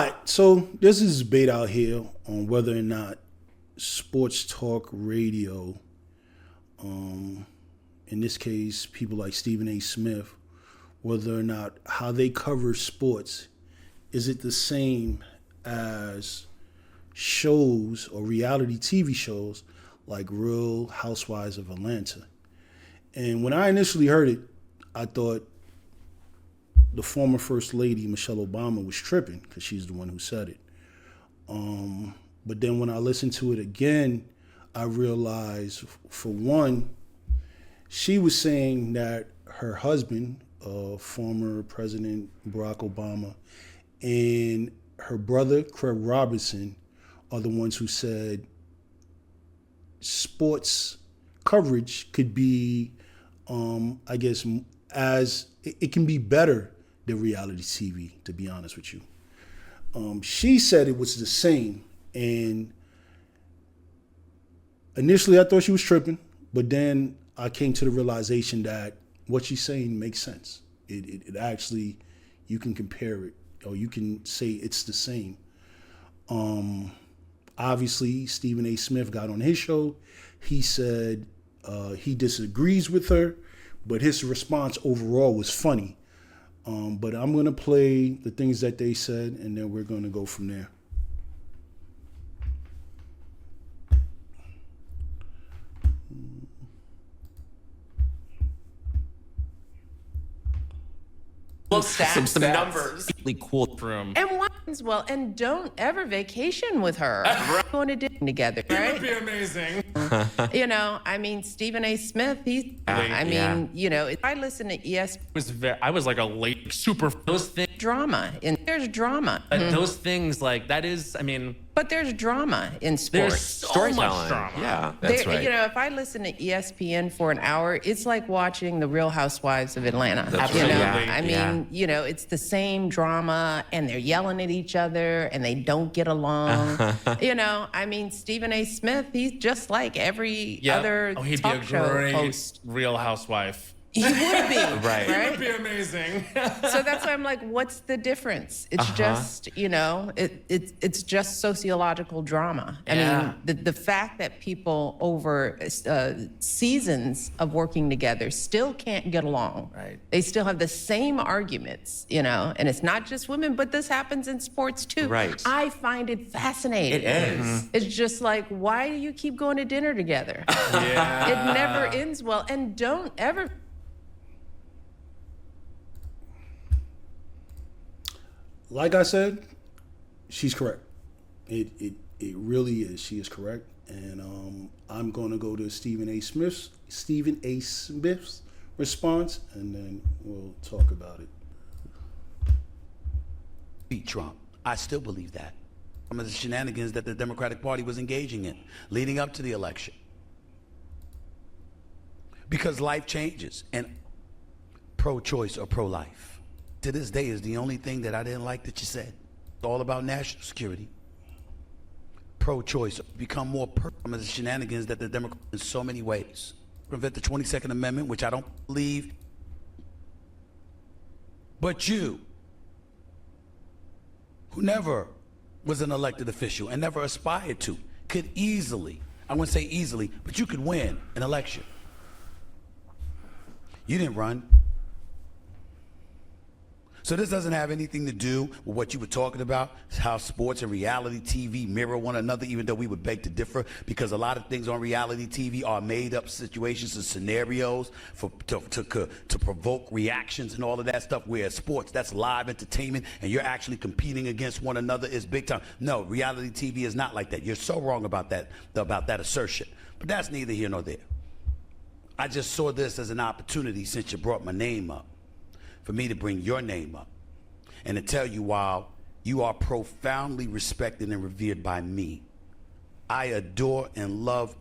right, so there's this debate out here on whether or not sports talk radio, in this case, people like Stephen A. Smith, whether or not how they cover sports, is it the same as shows or reality TV shows like Real Housewives of Atlanta? And when I initially heard it, I thought the former First Lady, Michelle Obama, was tripping because she's the one who said it. But then when I listened to it again, I realized, for one, she was saying that her husband, former President Barack Obama, and her brother, Craig Robinson, are the ones who said sports coverage could be, I guess, as it can be better than reality TV, to be honest with you. She said it was the same, and initially I thought she was tripping, but then I came to the realization that what she's saying makes sense. It actually, you can compare it, or you can say it's the same. Obviously, Stephen A. Smith got on his show. He said he disagrees with her, but his response overall was funny. But I'm going to play the things that they said, and then we're going to go from there. Some numbers. Really cool room. And one's well, and don't ever vacation with her. Going to dinner together, right? It would be amazing. I mean, Stephen A. Smith, if I listen to ESPN, I was like a late super. Those things. Drama, and there's drama. Those things, like, that is, I mean. But there's drama in sports. There's so much drama. Yeah, that's right. If I listen to ESPN for an hour, it's like watching the Real Housewives of Atlanta. Absolutely. It's the same drama, and they're yelling at each other, and they don't get along. Stephen A. Smith, he's just like every other he'd talk be a show great host. Real Housewife. He would be, Right. right? It would be amazing. So that's why I'm like, what's the difference? It's just, it's just sociological drama. I mean, the fact that people over seasons of working together still can't get along. Right. They still have the same arguments, and it's not just women, but this happens in sports too. Right. I find it fascinating. It is. It's just like, why do you keep going to dinner together? Yeah. It never ends well. And don't ever... Like I said, she's correct. It really is. She is correct. And I'm going to go to Stephen A. Smith's response, and then we'll talk about it. Beat Trump. I still believe that. Some of the shenanigans that the Democratic Party was engaging in leading up to the election. Because life changes, and pro-choice or pro-life to this day is the only thing that I didn't like that you said. It's all about national security. Pro-choice become more some of the shenanigans that the Democrats in so many ways. Prevent the 22nd Amendment, which I don't believe. But you, who never was an elected official and never aspired to, could easily, I wouldn't say easily, but you could win an election. You didn't run. So this doesn't have anything to do with what you were talking about, how sports and reality TV mirror one another, even though we would beg to differ, because a lot of things on reality TV are made up situations and scenarios to provoke reactions and all of that stuff, whereas sports, that's live entertainment, and you're actually competing against one another is big time. No, reality TV is not like that. You're so wrong about that assertion. But that's neither here nor there. I just saw this as an opportunity, since you brought my name up, for me to bring your name up and to tell you, while you are profoundly respected and revered by me, I adore and love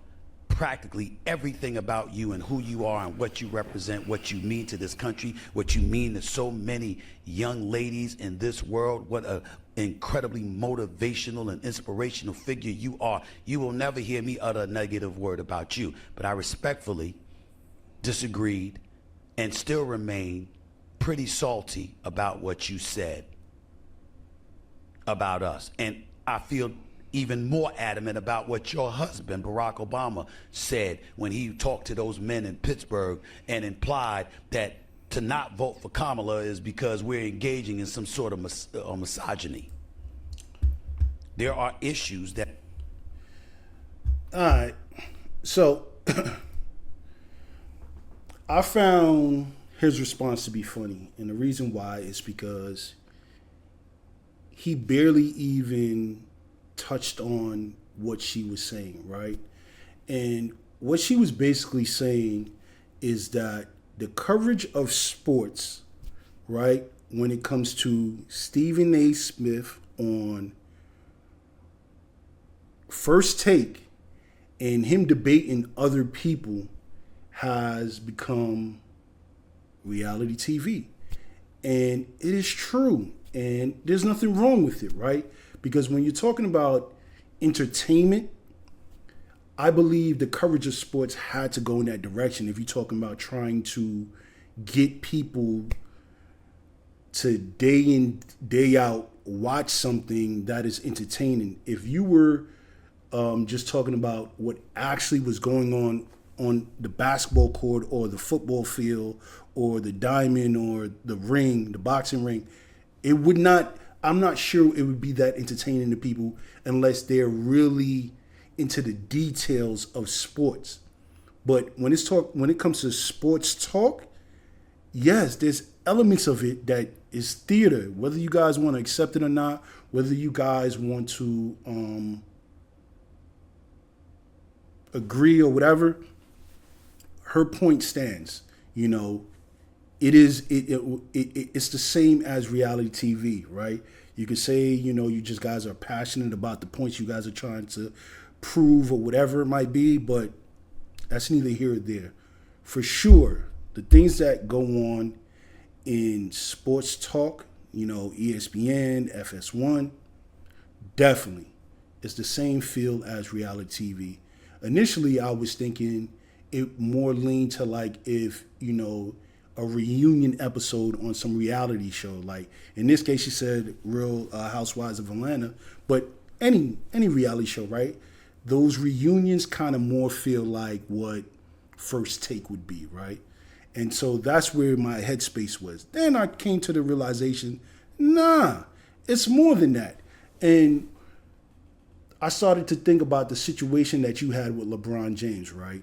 practically everything about you and who you are and what you represent, what you mean to this country, what you mean to so many young ladies in this world. What an incredibly motivational and inspirational figure you are. You will never hear me utter a negative word about you, but I respectfully disagreed and still remain pretty salty about what you said. about us. And I feel even more adamant about what your husband, Barack Obama, said when he talked to those men in Pittsburgh and implied that to not vote for Kamala is because we're engaging in some sort of misogyny. There are issues that... All right. So I found his response to be funny. And the reason why is because he barely even touched on what she was saying, right? And what she was basically saying is that the coverage of sports, right, when it comes to Stephen A. Smith on First Take and him debating other people has become reality TV. And it is true. And there's nothing wrong with it, right? Because when you're talking about entertainment, I believe the coverage of sports had to go in that direction. If you're talking about trying to get people to day in, day out watch something that is entertaining. If you were just talking about what actually was going on the basketball court or the football field or the diamond or the ring, the boxing ring, it would not, I'm not sure it would be that entertaining to people unless they're really into the details of sports. But when it comes to sports talk, yes, there's elements of it that is theater. Whether you guys want to accept it or not, whether you guys want to agree or whatever, her point stands. You know, it's the same as reality TV, right? You can say, you know, you just guys are passionate about the points you guys are trying to prove or whatever it might be, but that's neither here or there. For sure, the things that go on in sports talk, you know, ESPN, FS1, definitely it's the same feel as reality TV. Initially, I was thinking it more leaned to like if, you know, a reunion episode on some reality show. Like in this case, she said Real Housewives of Atlanta, but any reality show, right? Those reunions kind of more feel like what First Take would be, right? And so that's where my headspace was. Then I came to the realization, nah, it's more than that. And I started to think about the situation that you had with LeBron James, right?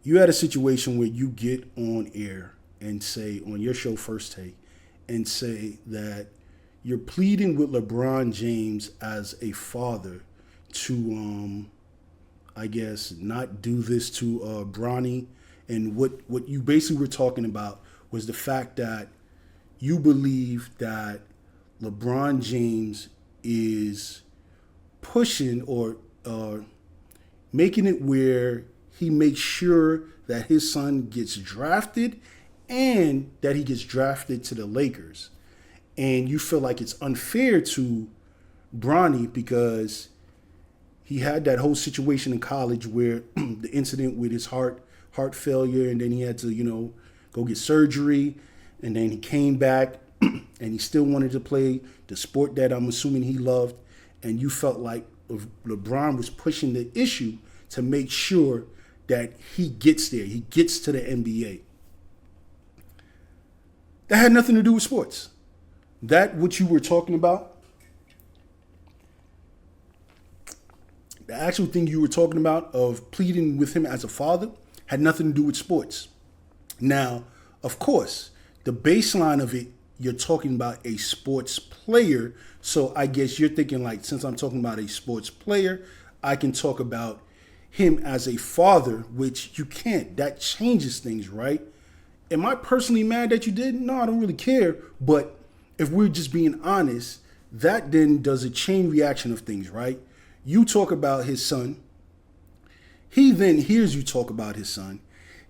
You had a situation where you get on air and say, on your show First Take, and say that you're pleading with LeBron James as a father to, I guess, not do this to Bronny. And what you basically were talking about was the fact that you believe that LeBron James is pushing or making it where he makes sure that his son gets drafted and that he gets drafted to the Lakers. And you feel like it's unfair to Bronny because he had that whole situation in college where the incident with his heart failure, and then he had to, you know, go get surgery, and then he came back and he still wanted to play the sport that I'm assuming he loved. And you felt like LeBron was pushing the issue to make sure that he gets there. He gets to the NBA. That had nothing to do with sports. That, what you were talking about, the actual thing you were talking about of pleading with him as a father, had nothing to do with sports. Now, of course, the baseline of it, you're talking about a sports player. So I guess you're thinking like, since I'm talking about a sports player, I can talk about him as a father, which you can't. That changes things, right? Am I personally mad that you did? No, I don't really care. But if we're just being honest, that then does a chain reaction of things, right? You talk about his son. He then hears you talk about his son.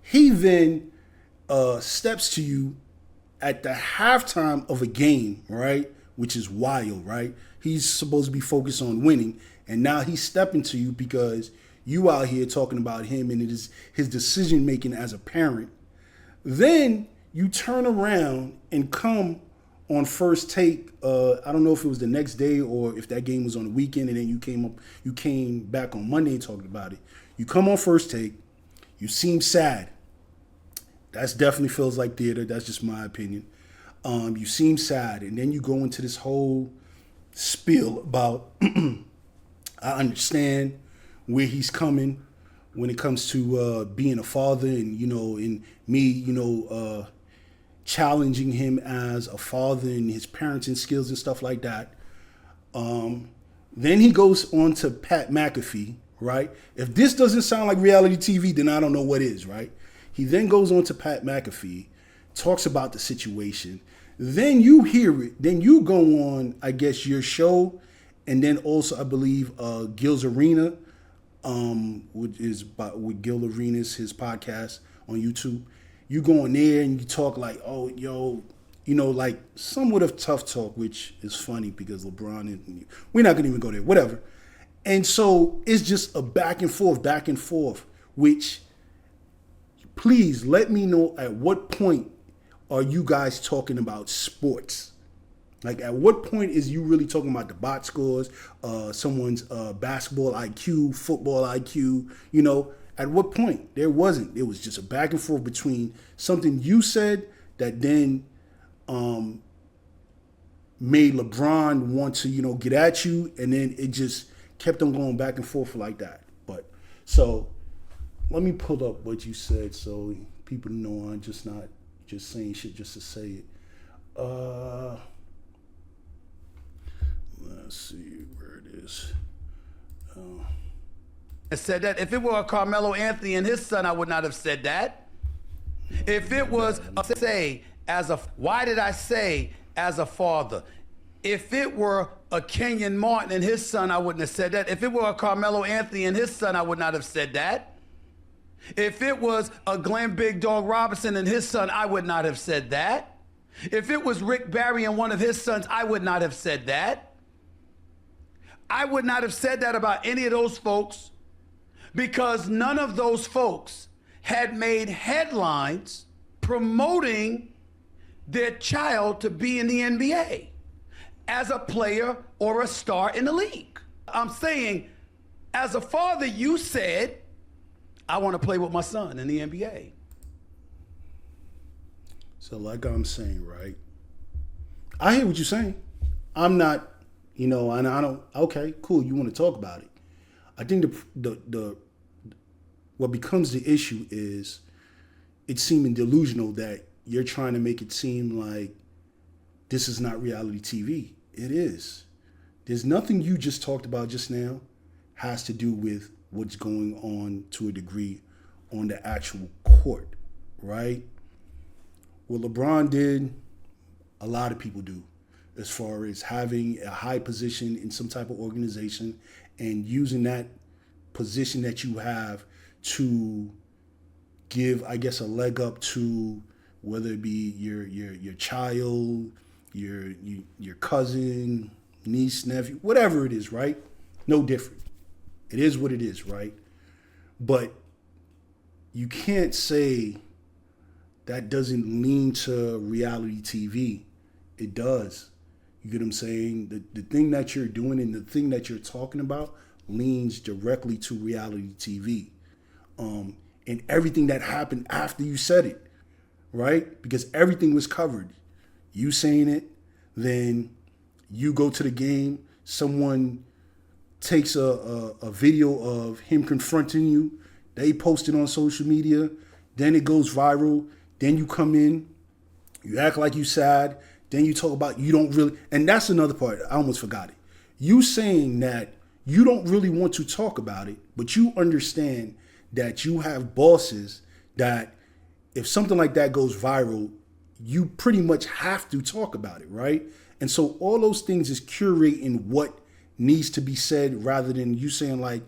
He then steps to you at the halftime of a game, right? Which is wild, right? He's supposed to be focused on winning. And now he's stepping to you because you out here talking about him and it is his decision making as a parent. Then you turn around and come on First Take. I don't know if it was the next day or if that game was on the weekend, and then you came back on Monday and talked about it. You come on First Take. You seem sad. That's definitely feels like theater. That's just my opinion. You seem sad, and then you go into this whole spiel about I understand where he's coming when it comes to being a father, and and me, challenging him as a father and his parenting skills and stuff like that. Then he goes on to Pat McAfee, right? If this doesn't sound like reality TV, then I don't know what is, right? He then goes on to Pat McAfee, talks about the situation. Then you hear it. Then you go on, I guess, your show, and then also, I believe, Gil's Arena, which is with Gil Arenas, his podcast on YouTube. You go in there and you talk like, oh, yo, like somewhat of tough talk, which is funny because LeBron and we're not gonna even go there, whatever. And so it's just a back and forth, which please let me know at what point are you guys talking about sports? Like, at what point is you really talking about the box scores, someone's basketball IQ, football IQ, At what point? There wasn't. It was just a back and forth between something you said that then made LeBron want to, get at you, and then it just kept on going back and forth like that. But so let me pull up what you said so people know I'm just not just saying shit just to say it. Let's see where it is. Said that. If it were a Carmelo Anthony and his son, I would not have said that. If it was why did I say as a father? If it were a Kenyon Martin and his son, I wouldn't have said that. If it were a Carmelo Anthony and his son, I would not have said that. If it was a Glenn Big Dog Robinson and his son, I would not have said that. If it was Rick Barry and one of his sons, I would not have said that. I would not have said that about any of those folks, because none of those folks had made headlines promoting their child to be in the NBA as a player or a star in the league. I'm saying, as a father, you said, I want to play with my son in the NBA. So like I'm saying, right? I hear what you're saying. I'm not, and I don't, okay, cool, you want to talk about it. I think the what becomes the issue is it's seeming delusional that you're trying to make it seem like this is not reality TV. It is. There's nothing you just talked about just now has to do with what's going on to a degree on the actual court, right? What LeBron did, a lot of people do, as far as having a high position in some type of organization and using that position that you have to give, I guess, a leg up to whether it be your child, your cousin, niece, nephew, whatever it is, right? No different. It is what it is, right? But you can't say that doesn't lean to reality TV. It does. You get what I'm saying? The thing that you're doing and the thing that you're talking about leans directly to reality TV. And everything that happened after you said it, right? Because everything was covered. You saying it, then you go to the game, someone takes a video of him confronting you, they post it on social media, then it goes viral, then you come in, you act like you sad, then you talk about you don't really, and that's another part, I almost forgot it. You saying that you don't really want to talk about it, but you understand that you have bosses that if something like that goes viral, you pretty much have to talk about it, right? And so all those things is curating what needs to be said rather than you saying like,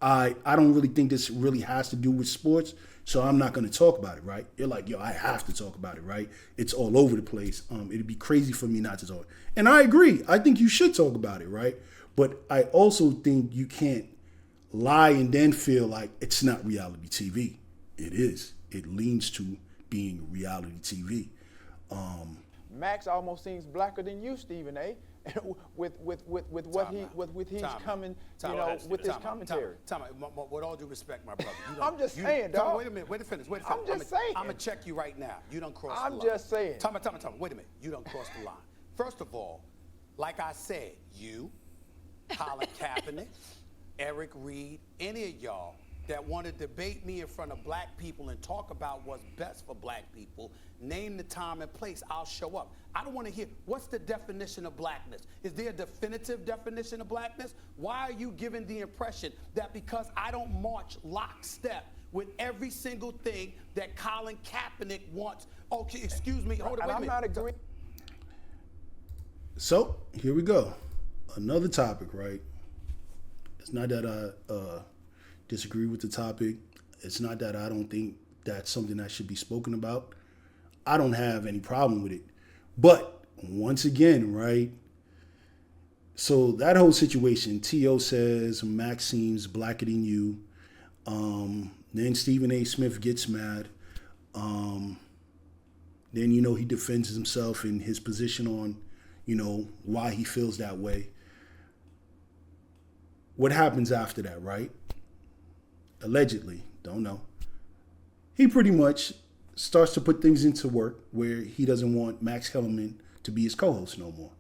I don't really think this really has to do with sports, so I'm not going to talk about it, right? You're like, yo, I have to talk about it, right? It's all over the place. It'd be crazy for me not to talk. And I agree. I think you should talk about it, right? But I also think you can't lie and then feel like it's not reality TV. It is. It leans to being reality TV. Max almost seems blacker than you, Stephen A. with what he's coming, with his commentary. With all due respect, my brother. I'm just saying, dog. Wait a minute. Wait to finish. I'm just saying. I'm gonna check you right now. You don't cross the line. I'm just saying. Tom. Wait a minute. You don't cross the line. First of all, like I said, you, Colin Kaepernick, Eric Reed, any of y'all that want to debate me in front of black people and talk about what's best for black people, name the time and place, I'll show up. I don't want to hear, what's the definition of blackness? Is there a definitive definition of blackness? Why are you giving the impression that because I don't march lockstep with every single thing that Colin Kaepernick wants? Okay, excuse me, hold on, wait a minute. I'm not agreeing. So, here we go. Another topic, right? It's not that I disagree with the topic. It's not that I don't think that's something that should be spoken about. I don't have any problem with it. But once again, right? So that whole situation, T.O. says Max seems blacker than you. Then Stephen A. Smith gets mad. Then, he defends himself in his position on, why he feels that way. What happens after that, right? Allegedly, don't know. He pretty much starts to put things into work where he doesn't want Max Kellerman to be his co-host no more.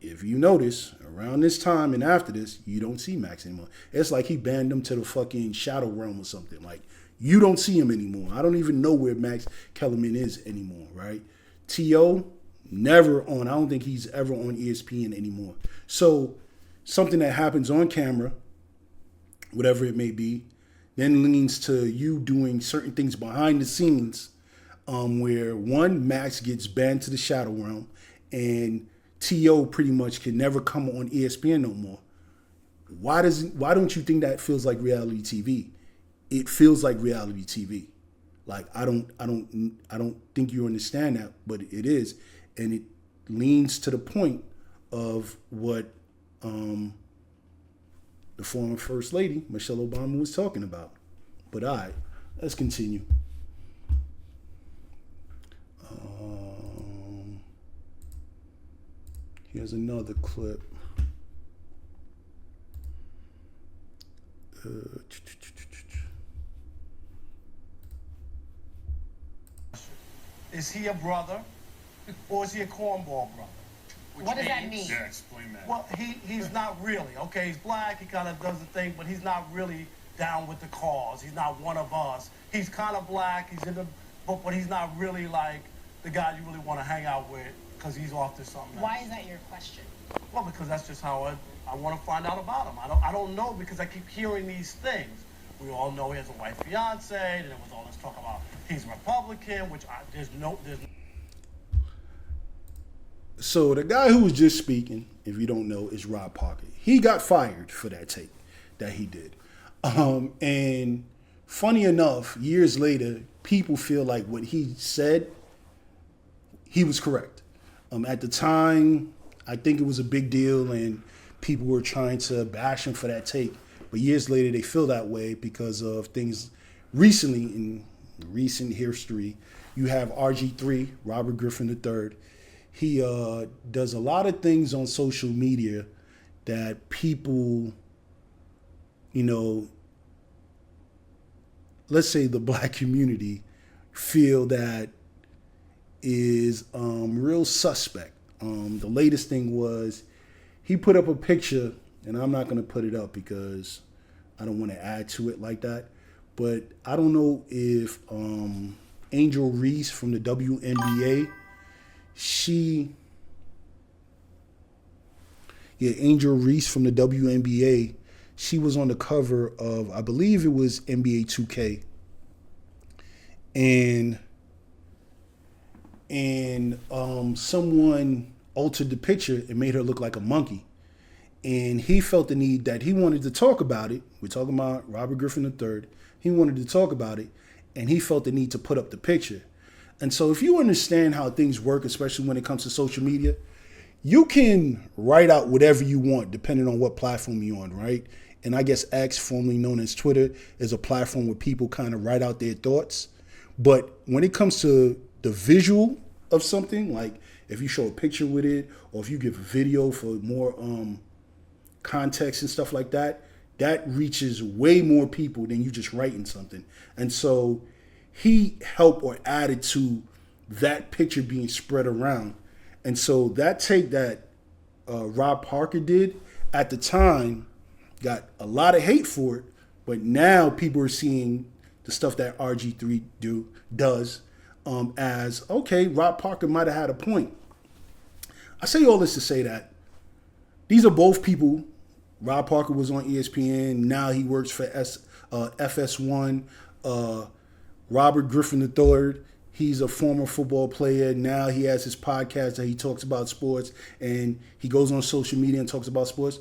If you notice, around this time and after this, you don't see Max anymore. It's like he banned him to the fucking shadow realm or something. Like, you don't see him anymore. I don't even know where Max Kellerman is anymore, right? T.O., never on. I don't think he's ever on ESPN anymore. So, something that happens on camera, whatever it may be, then leans to you doing certain things behind the scenes, where one, Max gets banned to the shadow realm, and T.O. pretty much can never come on ESPN no more. Why don't you think that feels like reality TV? It feels like reality TV. Like, I don't think you understand that, but it is, and it leans to the point of what the former First Lady, Michelle Obama, was talking about. But all right, let's continue. Here's another clip. Is he a brother, or is he a cornball brother? What does that mean? Yeah, explain that. Well, he's not really. Okay, he's black, he kind of does the thing, but he's not really down with the cause. He's not one of us. He's kind of black, he's in the, but he's not really like the guy you really want to hang out with because he's off to something else. Why is that your question? Well, because that's just how I want to find out about him. I don't know because I keep hearing these things. We all know he has a white fiance, and there was all this talk about he's Republican, which there's no. So the guy who was just speaking, if you don't know, is Rob Parker. He got fired for that take that he did. And funny enough, years later, people feel like what he said, he was correct. At the time, I think it was a big deal and people were trying to bash him for that take. But years later, they feel that way because of things recently in recent history. You have RG3, Robert Griffin III. He does a lot of things on social media that people, let's say the black community, feel that is real suspect. The latest thing was he put up a picture, and I'm not going to put it up because I don't want to add to it like that. But I don't know if Angel Reese from the WNBA, Angel Reese from the WNBA, she was on the cover of, I believe it was NBA 2K. And someone altered the picture and made her look like a monkey. And he felt the need that he wanted to talk about it. We're talking about Robert Griffin III. He wanted to talk about it, and he felt the need to put up the picture. And so if you understand how things work, especially when it comes to social media, you can write out whatever you want depending on what platform you're on, right? And I guess X, formerly known as Twitter, is a platform where people kind of write out their thoughts. But when it comes to the visual of something, like if you show a picture with it, or if you give a video for more context and stuff like that, that reaches way more people than you just writing something. And so he helped or added to that picture being spread around. And so that take that Rob Parker did at the time got a lot of hate for it, but now people are seeing the stuff that RG3 does as, okay, Rob Parker might have had a point. I say all this to say that these are both people. Rob Parker was on ESPN. Now he works for FS1. Robert Griffin III, he's a former football player. Now he has his podcast that he talks about sports, and he goes on social media and talks about sports.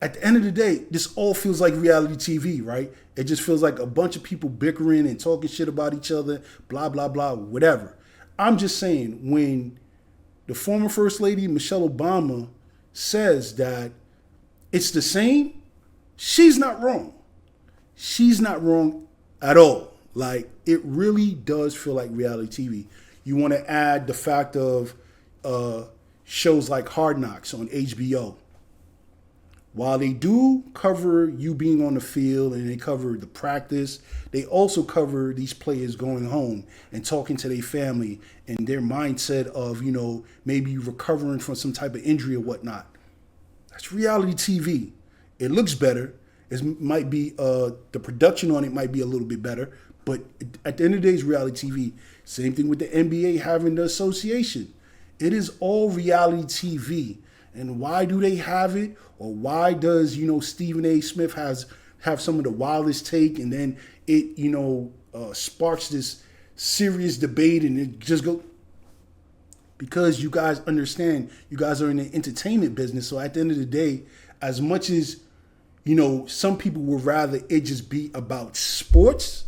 At the end of the day, this all feels like reality TV, right? It just feels like a bunch of people bickering and talking shit about each other, blah, blah, blah, whatever. I'm just saying, when the former First Lady, Michelle Obama, says that it's the same, she's not wrong. She's not wrong at all. Like, it really does feel like reality TV. You want to add the fact of shows like Hard Knocks on HBO. While they do cover you being on the field and they cover the practice, they also cover these players going home and talking to their family and their mindset of, you know, maybe recovering from some type of injury or whatnot. That's reality TV. It looks better. It might be the production on it might be a little bit better, but at the end of the day, it's reality TV. Same thing with the NBA having the association. It is all reality TV. And why do they have it? Or why does, you know, Stephen A. Smith have some of the wildest take, and then it, you know, sparks this serious debate, and it just goes? Because you guys understand, you guys are in the entertainment business. So at the end of the day, as much as, you know, some people would rather it just be about sports,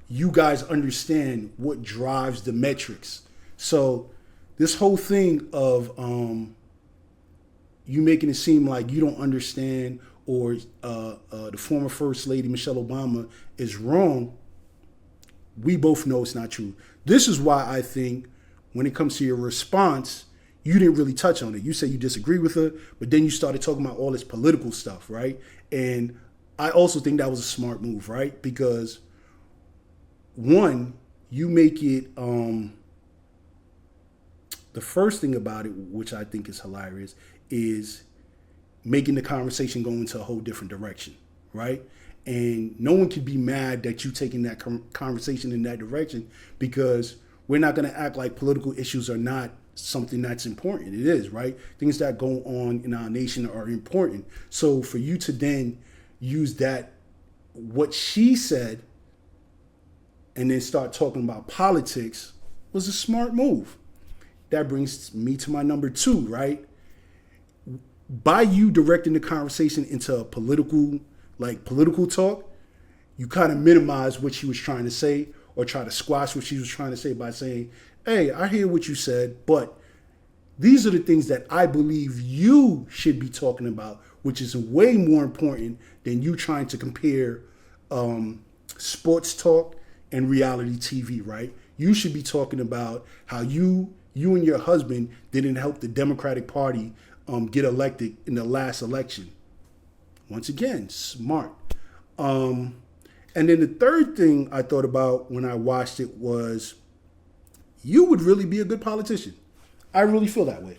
you guys understand what drives the metrics. So this whole thing of you making it seem like you don't understand, or the former First Lady, Michelle Obama, is wrong, we both know it's not true. This is why I think when it comes to your response, you didn't really touch on it. You said you disagree with her, but then you started talking about all this political stuff, right? And I also think that was a smart move, right? Because one, you make it, the first thing about it, which I think is hilarious, is making the conversation go into a whole different direction, right? And no one can be mad that you taking that conversation in that direction, because we're not going to act like political issues are not something that's important. It is, right? Things that go on in our nation are important. So for you to then use that, what she said, and then start talking about politics, was a smart move. That brings me to my number 2, right? By you directing the conversation into a political talk, you kind of minimize what she was trying to say, or try to squash what she was trying to say by saying, hey, I hear what you said, but these are the things that I believe you should be talking about, which is way more important than you trying to compare sports talk and reality TV, right? You should be talking about how you and your husband didn't help the Democratic Party get elected in the last election. Once again, smart. And then the third thing I thought about when I watched it was, you would really be a good politician. I really feel that way.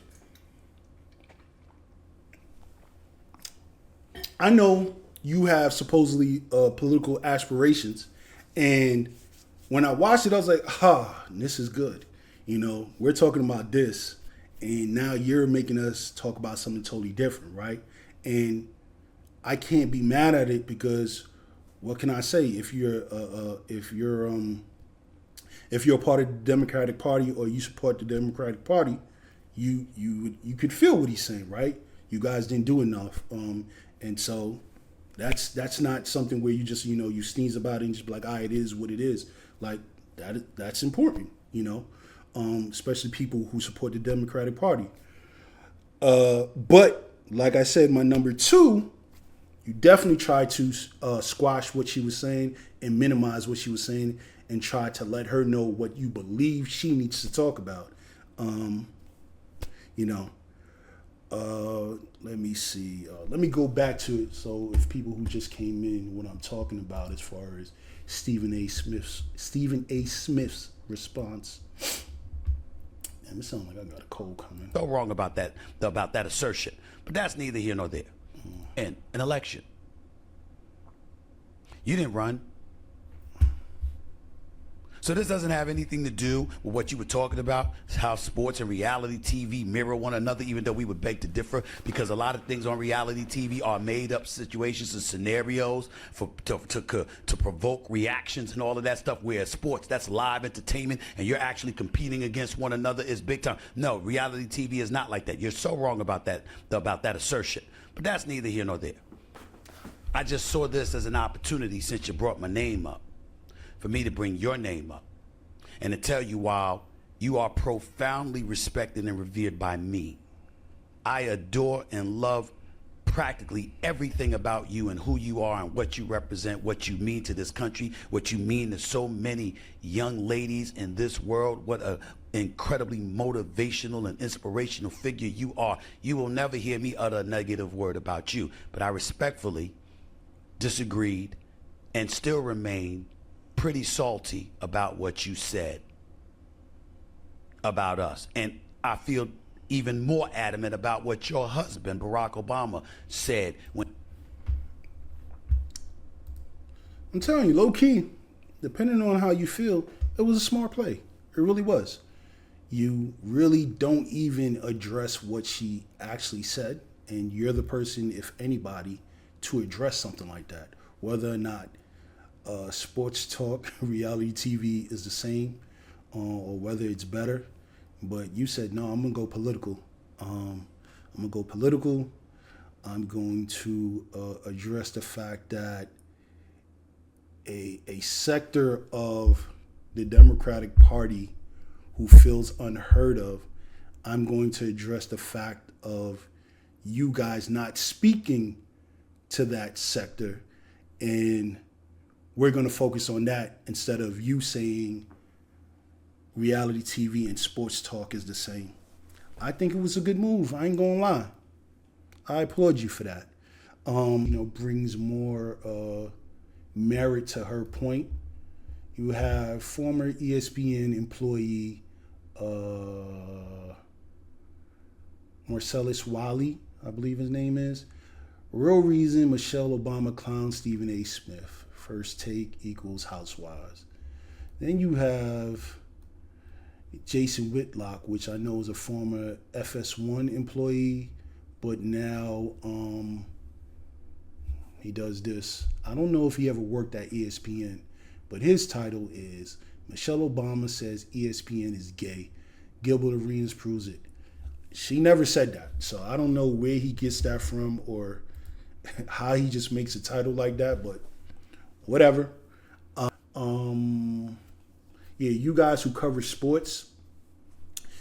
I know you have supposedly political aspirations, and when I watched it, I was like, this is good. You know, we're talking about this, and now you're making us talk about something totally different, right? And I can't be mad at it, because what can I say? If you're a part of the Democratic Party, or you support the Democratic Party, you could feel what he's saying, right? You guys didn't do enough, and so that's not something where you just, you know, you sneeze about it and just be like, it is what it is. Like that's important, you know, especially people who support the Democratic Party. But like I said, my number 2. You definitely try to squash what she was saying and minimize what she was saying, and try to let her know what you believe she needs to talk about. You know, let me see. Let me go back to it. So if people who just came in, what I'm talking about as far as Stephen A. Smith's response. And it sounds like I got a cold coming. So wrong about that assertion, but that's neither here nor there. And an election, you didn't run. So this doesn't have anything to do with what you were talking about, how sports and reality TV mirror one another, even though we would beg to differ, because a lot of things on reality TV are made up situations and scenarios to provoke reactions and all of that stuff, where sports, that's live entertainment, and you're actually competing against one another is big time. No, reality TV is not like that. You're so wrong about that assertion. But that's neither here nor there. I just saw this as an opportunity, since you brought my name up, for me to bring your name up and to tell you, while you are profoundly respected and revered by me, I adore and love practically everything about you and who you are and what you represent, what you mean to this country, what you mean to so many young ladies in this world. What an incredibly motivational and inspirational figure you are. You will never hear me utter a negative word about you, but I respectfully disagreed and still remain pretty salty about what you said about us. And I feel even more adamant about what your husband, Barack Obama, said when... I'm telling you, low key, depending on how you feel, it was a smart play. It really was. You really don't even address what she actually said, and you're the person, if anybody, to address something like that. Whether or not sports talk, reality TV is the same, or whether it's better. But you said, no, I'm going to go political. I'm going to address the fact that a sector of the Democratic Party who feels unheard of, I'm going to address the fact of you guys not speaking to that sector, and we're going to focus on that instead of you saying reality TV and sports talk is the same. I think it was a good move. I ain't gonna lie. I applaud you for that. Brings more merit to her point. You have former ESPN employee Marcellus Wiley, I believe his name is. Real reason Michelle Obama clowns Stephen A. Smith. First take equals Housewives. Then you have Jason Whitlock, which I know is a former FS1 employee, but now he does this. I don't know if he ever worked at ESPN, but his title is Michelle Obama says ESPN is gay. Gilbert Arenas proves it. She never said that, so I don't know where he gets that from or how he just makes a title like that, but whatever. Yeah, you guys who cover sports,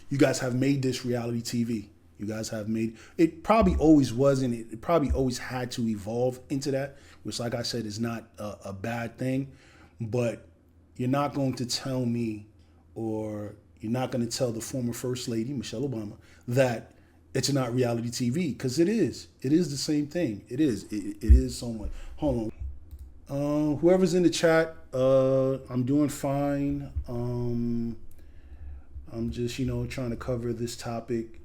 you guys have made this reality TV. You guys have made it. Probably always was, and it probably always had to evolve into that, which, like I said, is not a bad thing. But you're not going to tell me, or you're not going to tell the former First Lady, Michelle Obama, that it's not reality TV, because it is. It is the same thing. It is. It is so much. Hold on. Whoever's in the chat, I'm doing fine. I'm just, trying to cover this topic.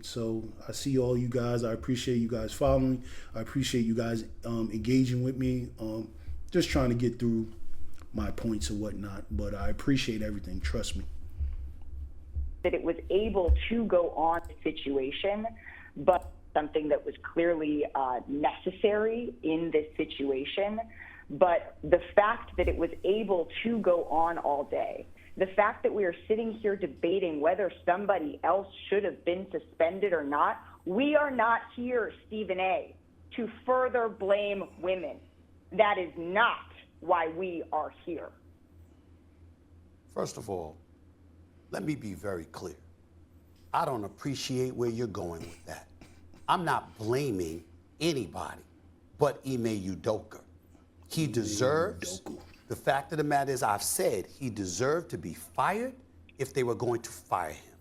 So I see all you guys. I appreciate you guys following. I appreciate you guys engaging with me. Just trying to get through my points and whatnot. But I appreciate everything. Trust me. That it was able to go on the situation, but something that was clearly necessary in this situation. But the fact that it was able to go on all day, the fact that we are sitting here debating whether somebody else should have been suspended or not, we are not here, Stephen A., to further blame women. That is not why we are here. First of all, let me be very clear. I don't appreciate where you're going with that. I'm not blaming anybody but Ime Udoka. He deserves, the fact of the matter is, I've said he deserved to be fired if they were going to fire him.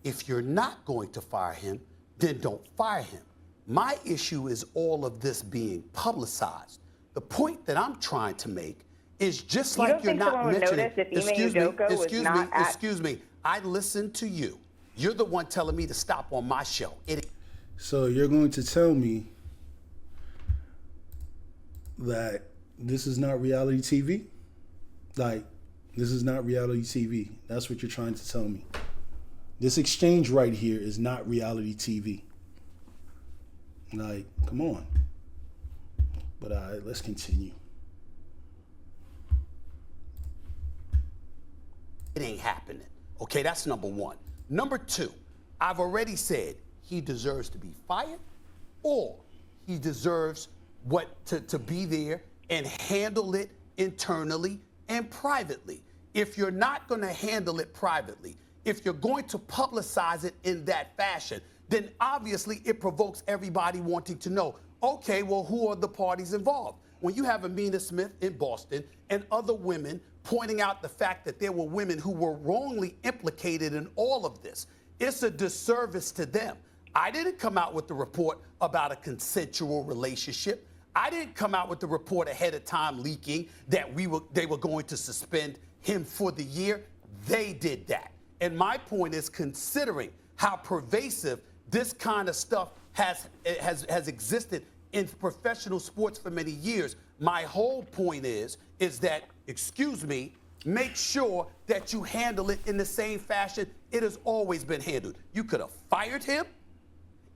If you're not going to fire him, then don't fire him. My issue is all of this being publicized. The point that I'm trying to make is just You like don't you're think not someone would mentioning. notice if Ime Udoka was not at- Excuse me. I listened to you. You're the one telling me to stop on my show. So you're going to tell me that this is not reality TV? Like, this is not reality TV. That's what you're trying to tell me. This exchange right here is not reality TV. Like, come on. But let's continue. It ain't happening. Okay, that's number one. Number two, I've already said he deserves to be fired, or he deserves to be there and handle it internally and privately. If you're not going to handle it privately, if you're going to publicize it in that fashion, then obviously it provokes everybody wanting to know, okay, well, who are the parties involved? When you have Amina Smith in Boston and other women pointing out the fact that there were women who were wrongly implicated in all of this, it's a disservice to them. I didn't come out with the report about a consensual relationship. I didn't come out with the report ahead of time leaking that they were going to suspend him for the year. They did that. And my point is, considering how pervasive this kind of stuff has existed in professional sports for many years, my whole point is that, excuse me, make sure that you handle it in the same fashion it has always been handled. You could have fired him,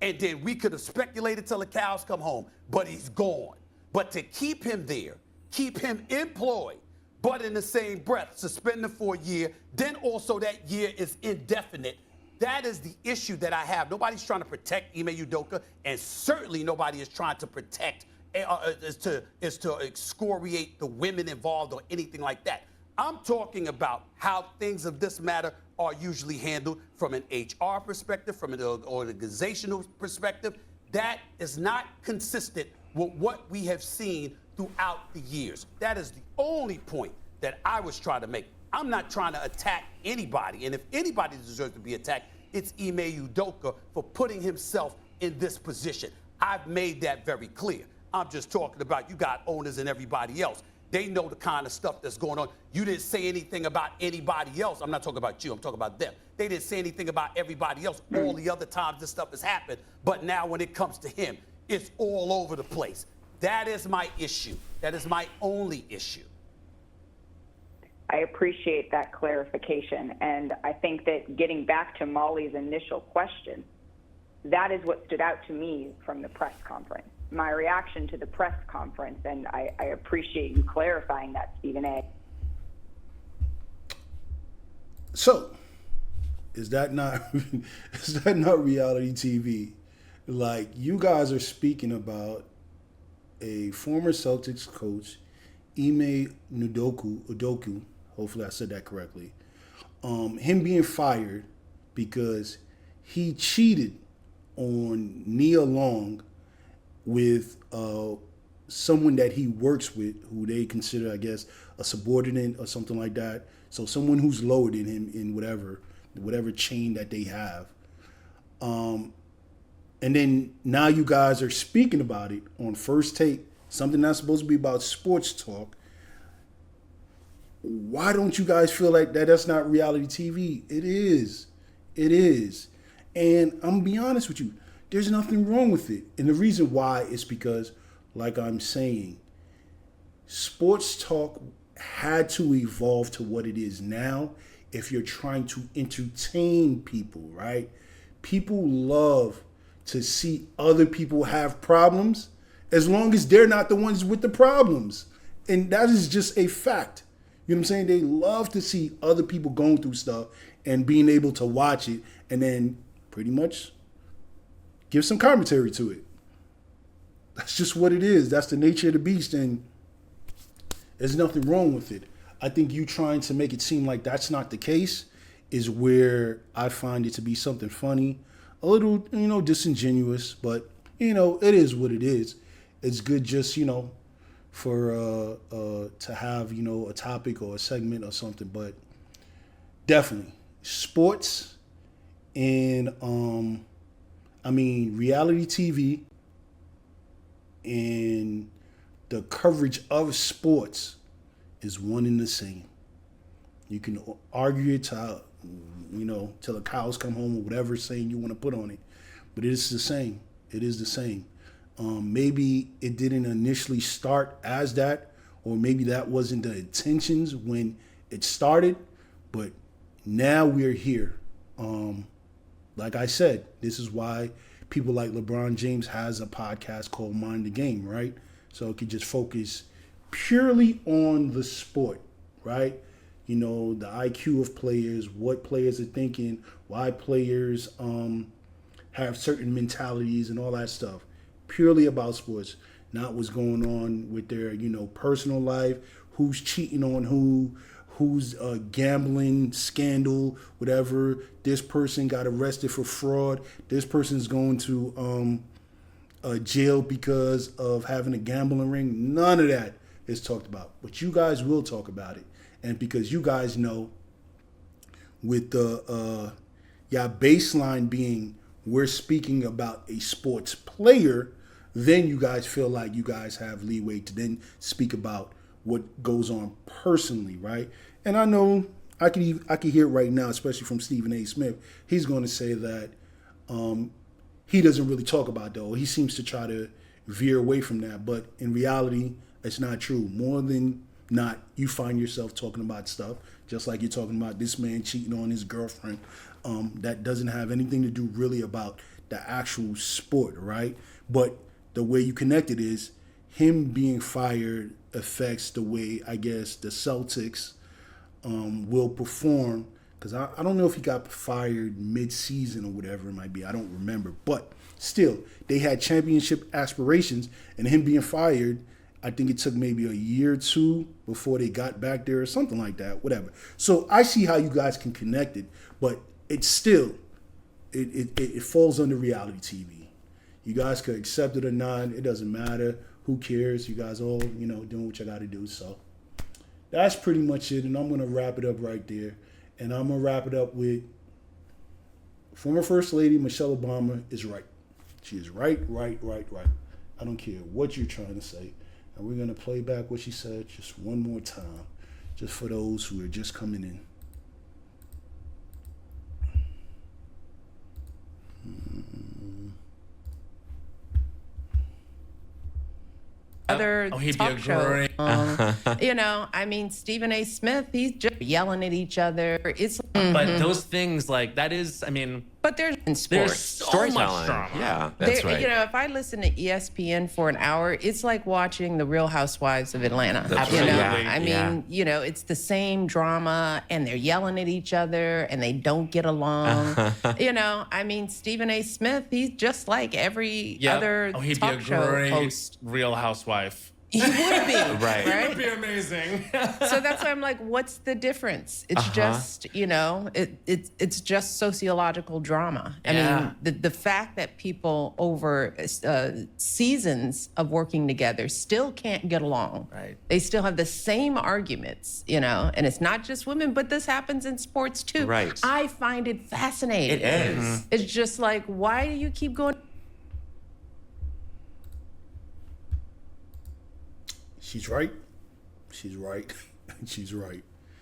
and then we could have speculated till the cows come home, but he's gone. But to keep him there, keep him employed, but in the same breath, suspend him for a year, then also that year is indefinite. That is the issue that I have. Nobody's trying to protect Ime Udoka, and certainly nobody is trying to protect, is to excoriate the women involved or anything like that. I'm talking about how things of this matter are usually handled from an HR perspective, from an organizational perspective. That is not consistent with what we have seen throughout the years. That is the only point that I was trying to make. I'm not trying to attack anybody, and if anybody deserves to be attacked, it's Ime Udoka for putting himself in this position. I've made that very clear. I'm just talking about you got owners and everybody else. They know the kind of stuff that's going on. You didn't say anything about anybody else. I'm not talking about you. I'm talking about them. They didn't say anything about everybody else all the other times this stuff has happened. But now when it comes to him, it's all over the place. That is my issue. That is my only issue. I appreciate that clarification. And I think that getting back to Molly's initial question, that is what stood out to me from the press conference. My reaction to the press conference, and I appreciate you clarifying that, Stephen A. So, is that not reality TV? Like, you guys are speaking about a former Celtics coach, Ime Udoka, hopefully I said that correctly, him being fired because he cheated on Nia Long with someone that he works with, who they consider, I guess, a subordinate or something like that. So someone who's lower than him in whatever chain that they have. And then now you guys are speaking about it on First Take, something that's supposed to be about sports talk. Why don't you guys feel like that's not reality TV? It is. It is. And I'm going to be honest with you. There's nothing wrong with it. And the reason why is because, like I'm saying, sports talk had to evolve to what it is now if you're trying to entertain people, right? People love to see other people have problems as long as they're not the ones with the problems. And that is just a fact. You know what I'm saying? They love to see other people going through stuff and being able to watch it and then pretty much give some commentary to it. That's just what it is. That's the nature of the beast, and there's nothing wrong with it. I think you trying to make it seem like that's not the case is where I find it to be something funny, a little, disingenuous, but, it is what it is. It's good just, for to have, a topic or a segment or something, but definitely sports And I mean, reality TV and the coverage of sports is one and the same. You can argue it till the cows come home or whatever saying you want to put on it, but it is the same. It is the same. Maybe it didn't initially start as that, or maybe that wasn't the intentions when it started, but now we're here. Like I said, this is why people like LeBron James has a podcast called Mind the Game, right? So it could just focus purely on the sport, right? You know, the IQ of players, what players are thinking, why players have certain mentalities and all that stuff. Purely about sports, not what's going on with their, personal life, who's cheating on who's gambling scandal, whatever. This person got arrested for fraud. This person's going to jail because of having a gambling ring. None of that is talked about. But you guys will talk about it. And because you guys know, with the baseline being we're speaking about a sports player, then you guys feel like you guys have leeway to then speak about what goes on personally, right? And I know I can hear it right now, especially from Stephen A. Smith. He's going to say that he doesn't really talk about that, or he seems to try to veer away from that. But in reality, it's not true. More than not, you find yourself talking about stuff, just like you're talking about this man cheating on his girlfriend. That doesn't have anything to do really about the actual sport, right? But the way you connect it is him being fired affects the way, I guess, the Celtics will perform. Because I don't know if he got fired mid-season or whatever it might be. I don't remember. But still, they had championship aspirations, and him being fired, I think it took maybe a year or two before they got back there or something like that, whatever. So I see how you guys can connect it, but it's still, it falls under reality TV. You guys could accept it or not. It doesn't matter. Who cares? You guys all, doing what you got to do. So that's pretty much it. And I'm going to wrap it up right there. And I'm going to wrap it up with former First Lady Michelle Obama is right. She is right. I don't care what you're trying to say. And we're going to play back what she said just one more time, just for those who are just coming in. Other he'd talk be show. great. Stephen A. Smith, he's just yelling at each other. It's But those things, like, that is, but there's in there's sports. so much drama. Yeah, that's right. If I listen to ESPN for an hour, it's like watching the Real Housewives of Atlanta. That's right. It's the same drama, and they're yelling at each other, and they don't get along. Stephen A. Smith, he's just like every other he'd talk be a show great host. Real Housewife. He would be, Right. right? It would be amazing. So that's why I'm like, what's the difference? It's just, it's just sociological drama. I mean, the fact that people over seasons of working together still can't get along. Right. They still have the same arguments, and it's not just women, but this happens in sports too. Right. I find it fascinating. It is. It's just like, why do you keep going? She's right. She's right. She's right.